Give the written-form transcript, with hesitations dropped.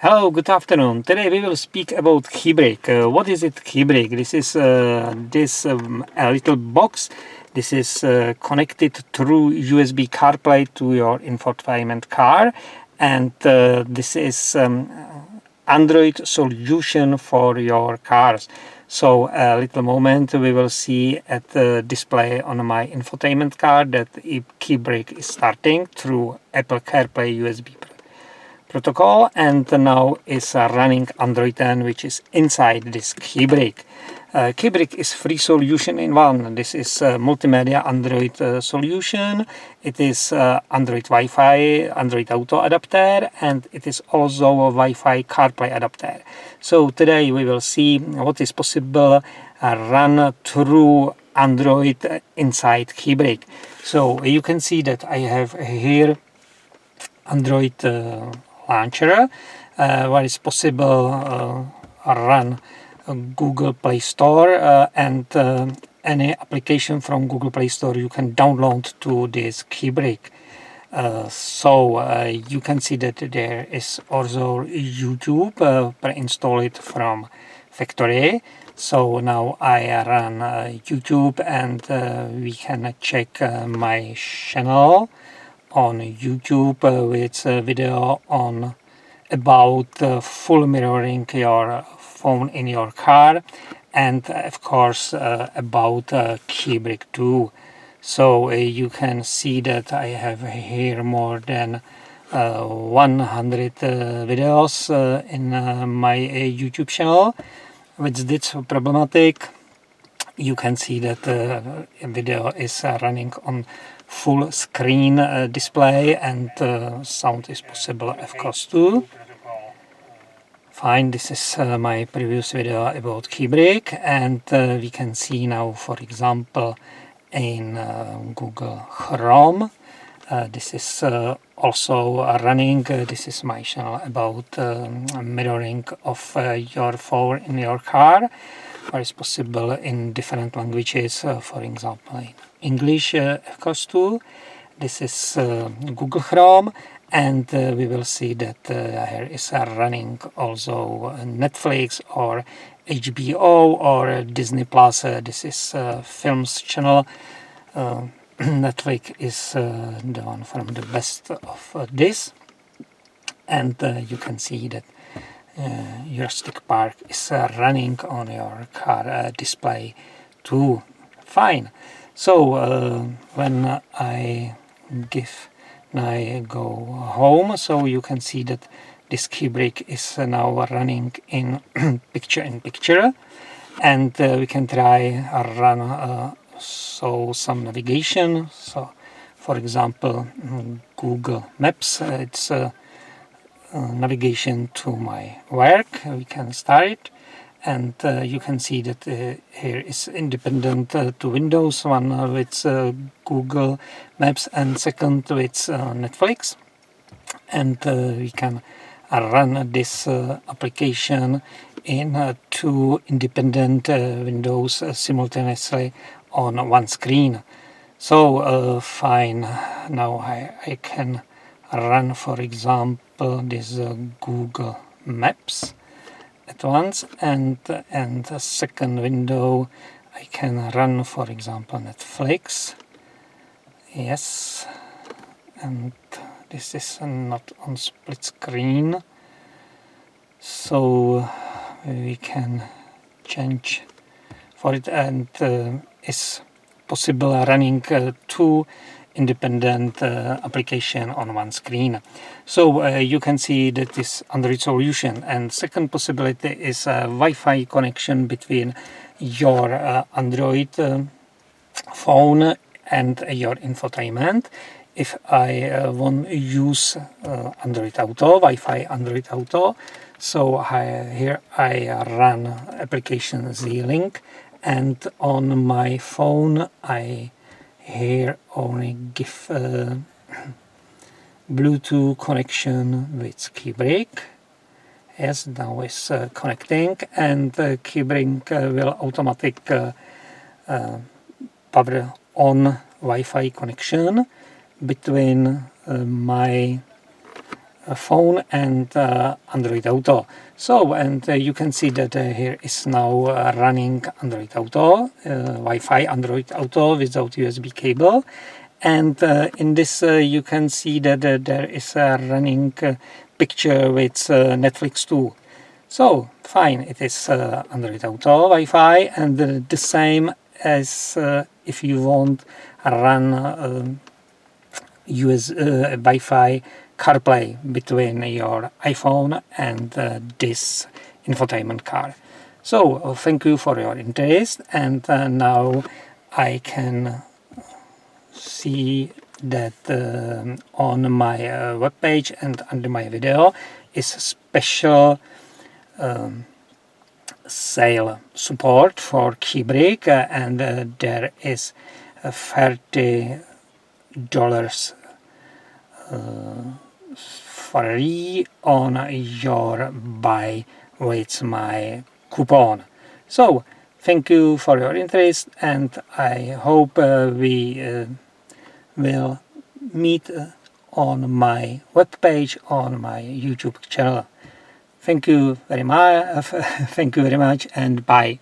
Hello, good afternoon. Today we will speak about KeyBreak. What is it, KeyBreak? This is a little box. This is connected through USB CarPlay to your infotainment car, and this is Android solution for your cars. So a little moment we will see at the display on my infotainment car that KeyBreak is starting through Apple CarPlay USB protocol, and now is running Android 10, which is inside this KeyBreak. KeyBreak is free solution in one. This is multimedia Android solution. It is Android Wi-Fi, Android Auto adapter, and it is also a Wi-Fi CarPlay adapter. So today we will see what is possible run through Android inside KeyBreak. So you can see that I have here Android launcher where it's possible run Google Play Store and any application from Google Play Store you can download to this KeyBreak. So you can see that there is also YouTube pre-installed from factory. So now I run YouTube, and we can check my channel on YouTube with a video on about full mirroring your phone in your car, and of course about KeyBreak 2. So you can see that I have here more than 100 videos in my YouTube channel. With this problematic, you can see that the video is running on full screen display, and sound is possible of course too. Fine, this is my previous video about KeyBreak, and we can see now, for example, in Google Chrome. This is also running. This is my channel about mirroring of your phone in your car, where it's possible in different languages, for example in English of course too. This is Google Chrome, and we will see that here is running also Netflix or HBO or Disney Plus. This is films channel. Netflix is the one from the best of this, and you can see that Jurassic Park is running on your car display too. Fine. So when I go home, so you can see that this KeyBreak is now running in picture-in-picture, and we can try run some navigation. So for example Google Maps, it's navigation to my work. We can start it, and you can see that here is independent to Windows, one with Google Maps and second with Netflix, and we can run this application in two independent windows simultaneously on one screen. So fine, now I can run, for example, this Google Maps at once, and the second window I can run, for example, Netflix. Yes, and this is not on split screen, so we can change for it, and it's possible running two independent application on one screen. So you can see that this Android solution. And second possibility is a Wi-Fi connection between your Android phone and your infotainment. If I want to use Android Auto, Wi-Fi Android Auto, so here I run application Z-Link, and on my phone I here only give Bluetooth connection with KeyBreak. Yes, now it's connecting, and KeyBreak will automatic power on Wi-Fi connection between my phone and Android Auto. So, and you can see that here is now running Android Auto, Wi-Fi Android Auto without USB cable. And in this you can see that there is a running picture with Netflix too. So fine, it is Android Auto Wi-Fi, and the same as if you want run Wi-Fi CarPlay between your iPhone and this infotainment car. So thank you for your interest, and now I can see that on my webpage and under my video is special sale support for KeyBrick, and there is $30 free on your buy with my coupon. So thank you for your interest, and I hope we will meet on my webpage, on my YouTube channel. Thank you very much, and bye.